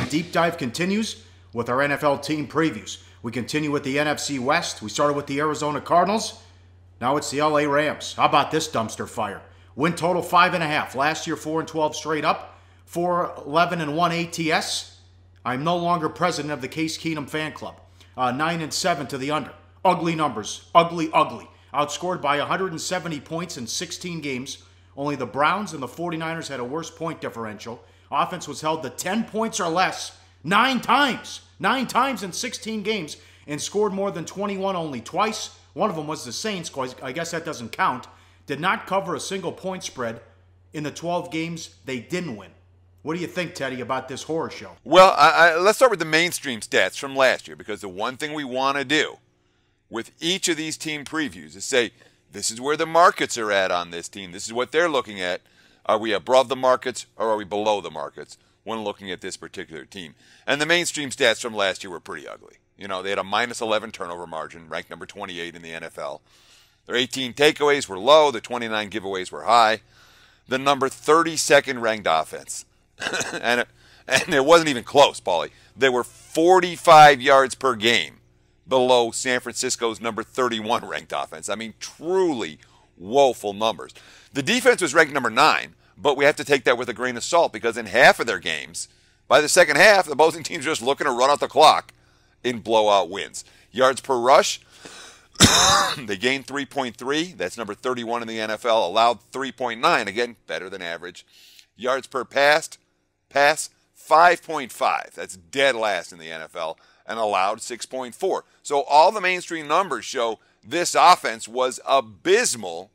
Deep Dive continues with our NFL team previews. We continue with the NFC West. We started with the Arizona Cardinals. Now it's the LA Rams. How about this dumpster fire? Win total 5.5. Last year 4-12 straight up. 4-11-1 ATS. I'm no longer president of the Case Keenum fan club. 9-7 to the under. Ugly numbers. Ugly, ugly. Outscored by 170 points in 16 games. Only the Browns and the 49ers had a worse point differential. Offense was held to 10 points or less 9 times. 9 times in 16 games and scored more than 21 only twice. One of them was the Saints, I guess that doesn't count. Did not cover a single point spread in the 12 games they didn't win. What do you think, Teddy, about this horror show? Well, let's start with the mainstream stats from last year, because the one thing we want to do with each of these team previews is say, this is where the markets are at on this team. This is what they're looking at. Are we above the markets or are we below the markets when looking at this particular team? And the mainstream stats from last year were pretty ugly. You know, they had a -11 turnover margin, ranked number 28 in the NFL. Their 18 takeaways were low. The 29 giveaways were high. The number 32nd ranked offense. and it wasn't even close, Pauly. They were 45 yards per game below San Francisco's number 31 ranked offense. I mean, truly woeful numbers. The defense was ranked number 9, but we have to take that with a grain of salt, because in half of their games, by the second half, the opposing teams are just looking to run out the clock in blowout wins. Yards per rush, they gained 3.3. That's number 31 in the NFL. Allowed 3.9. Again, better than average. Yards per pass 5.5. That's dead last in the NFL. And allowed 6.4. So all the mainstream numbers show this offense was abysmal.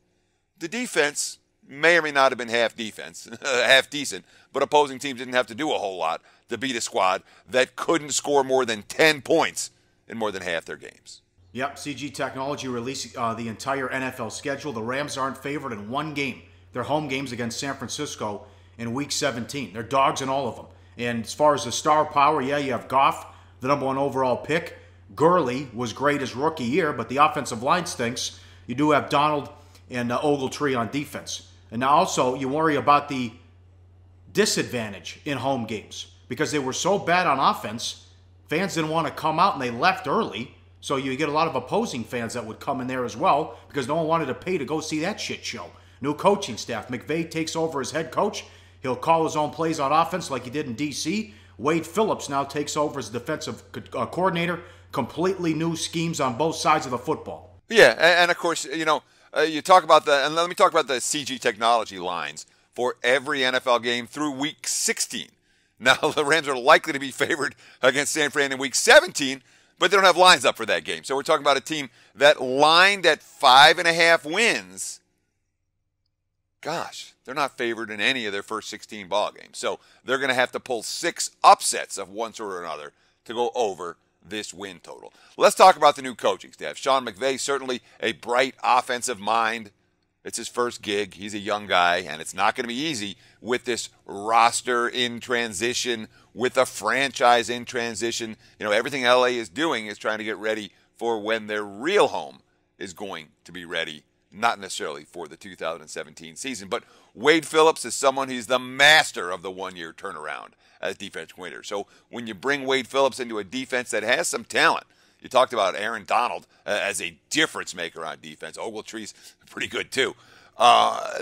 The defense may or may not have been half decent, but opposing teams didn't have to do a whole lot to beat a squad that couldn't score more than 10 points in more than half their games. Yep, CG Technology released the entire NFL schedule. The Rams aren't favored in one game. Their home games against San Francisco in Week 17. They're dogs in all of them. And as far as the star power, yeah, you have Goff, the number 1 overall pick. Gurley was great his rookie year, but the offensive line stinks. You do have Donald and Ogletree on defense. And now also you worry about the disadvantage in home games because they were so bad on offense, fans didn't want to come out and they left early. So you get a lot of opposing fans that would come in there as well because no one wanted to pay to go see that shit show. New coaching staff. McVay takes over as head coach. He'll call his own plays on offense like he did in D.C. Wade Phillips now takes over as defensive coordinator. Completely new schemes on both sides of the football. Yeah, and of course, you know, you talk about and let me talk about the CG Technology lines for every NFL game through Week 16. Now, the Rams are likely to be favored against San Fran in Week 17, but they don't have lines up for that game. So we're talking about a team that lined at 5.5 wins. Gosh, they're not favored in any of their first 16 ball games. So they're going to have to pull 6 upsets of one sort or another to go over this win total. Let's talk about the new coaching staff. Sean McVay, certainly a bright offensive mind. It's his first gig. He's a young guy, and it's not going to be easy with this roster in transition, with a franchise in transition. You know, everything LA is doing is trying to get ready for when their real home is going to be ready. Not necessarily for the 2017 season, but Wade Phillips is someone who's the master of the one-year turnaround as defense coordinator. So when you bring Wade Phillips into a defense that has some talent, you talked about Aaron Donald as a difference maker on defense. Ogletree's pretty good too.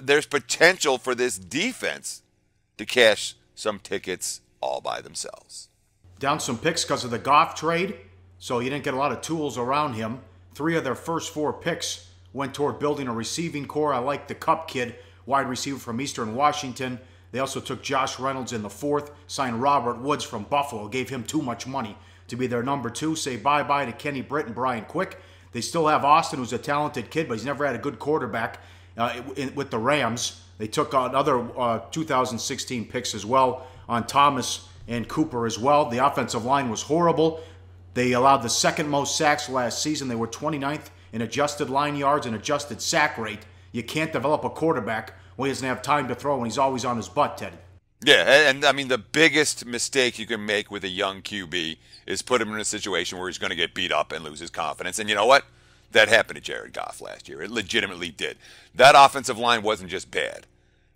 There's potential for this defense to cash some tickets all by themselves. Down some picks because of the Goff trade, so you didn't get a lot of tools around him. 3 of their first 4 picks went toward building a receiving core. I like the Cup kid, wide receiver from Eastern Washington. They also took Josh Reynolds in the 4th, signed Robert Woods from Buffalo, gave him too much money to be their number 2. Say bye-bye to Kenny Britt and Brian Quick. They still have Austin, who's a talented kid, but he's never had a good quarterback with the Rams. They took another 2016 picks as well on Thomas and Cooper as well. The offensive line was horrible. They allowed the 2nd most sacks last season. They were 29th in adjusted line yards and adjusted sack rate. You can't develop a quarterback when he doesn't have time to throw and he's always on his butt, Teddy. Yeah, and I mean, the biggest mistake you can make with a young QB is put him in a situation where he's going to get beat up and lose his confidence. And you know what? That happened to Jared Goff last year. It legitimately did. That offensive line wasn't just bad.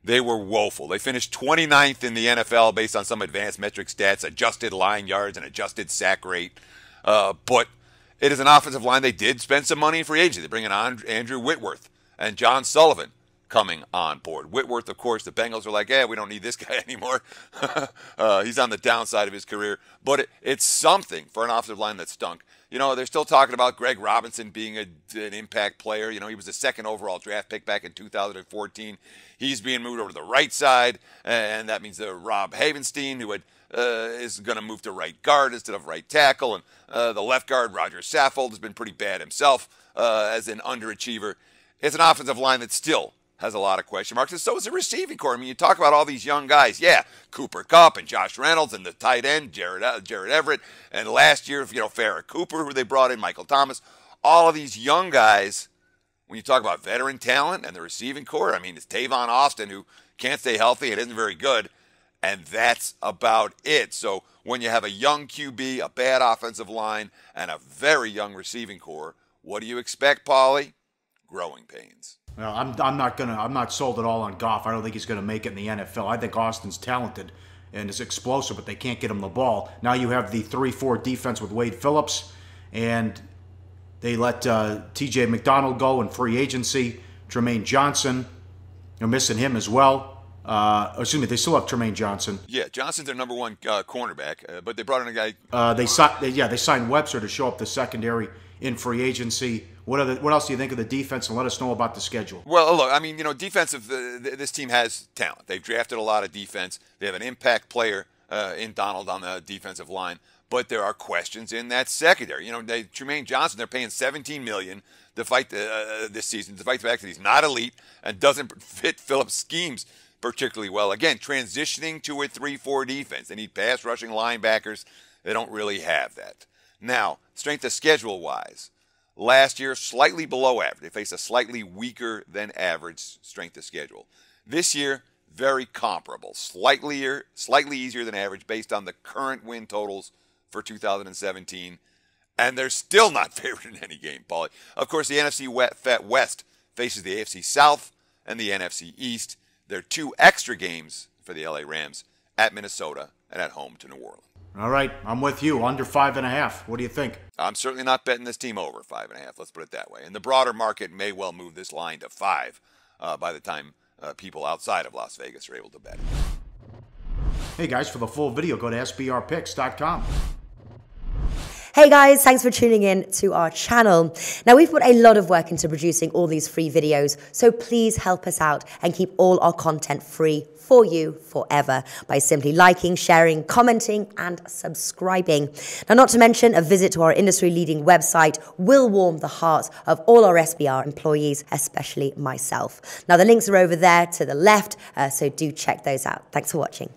they were woeful. They finished 29th in the NFL based on some advanced metric stats, adjusted line yards and adjusted sack rate. But it is an offensive line. They did spend some money in free agency. They bring in Andrew Whitworth and John Sullivan coming on board. Whitworth, of course, the Bengals were like, we don't need this guy anymore. He's on the downside of his career. But it's something for an offensive line that stunk. You know, they're still talking about Greg Robinson being an impact player. You know, he was the second overall draft pick back in 2014. He's being moved over to the right side, and that means that Rob Havenstein, who is going to move to right guard instead of right tackle, and the left guard, Roger Saffold, has been pretty bad himself as an underachiever. It's an offensive line that still has a lot of question marks, and so is the receiving core. I mean, you talk about all these young guys. Yeah, Cooper Kupp and Josh Reynolds and the tight end, Jared Everett, and last year, Farrah Cooper, who they brought in, Michael Thomas. All of these young guys, when you talk about veteran talent and the receiving core, I mean, it's Tavon Austin, who can't stay healthy and isn't very good, and that's about it. So when you have a young QB, a bad offensive line, and a very young receiving core, what do you expect, Pauly? Growing pains. Well, I'm not sold at all on Goff. I don't think he's going to make it in the NFL. I think Austin's talented and is explosive, but they can't get him the ball. Now you have the 3-4 defense with Wade Phillips, and they let T.J. McDonald go in free agency. Tremaine Johnson, they're missing him as well. Excuse me, they still have Tremaine Johnson. Yeah, Johnson's their number one cornerback, but they brought in a guy. They signed Webster to show up the secondary in free agency. What else do you think of the defense, and let us know about the schedule? Well, look, I mean, defensive, this team has talent. They've drafted a lot of defense. They have an impact player in Donald on the defensive line, but there are questions in that secondary. Tremaine Johnson, they're paying $17 million to fight this season, to fight the fact that he's not elite and doesn't fit Phillips' schemes particularly well. Again, transitioning to a 3-4 defense. They need pass rushing linebackers. They don't really have that. Now, strength of schedule-wise, last year, slightly below average. They faced a slightly weaker than average strength of schedule. This year, very comparable. Slightly easier than average based on the current win totals for 2017. And they're still not favored in any game, Pauly. Of course, the NFC West faces the AFC South and the NFC East. There are 2 extra games for the LA Rams at Minnesota and at home to New Orleans. All right, I'm with you. Under 5.5. What do you think? I'm certainly not betting this team over 5.5. Let's put it that way. And the broader market may well move this line to 5 by the time people outside of Las Vegas are able to bet. Hey guys, for the full video, go to sbrpicks.com. Hey guys, thanks for tuning in to our channel. Now, we've put a lot of work into producing all these free videos, so please help us out and keep all our content free for you forever by simply liking, sharing, commenting, and subscribing. Now, not to mention, a visit to our industry-leading website will warm the hearts of all our SBR employees, especially myself. Now, the links are over there to the left, so do check those out. Thanks for watching.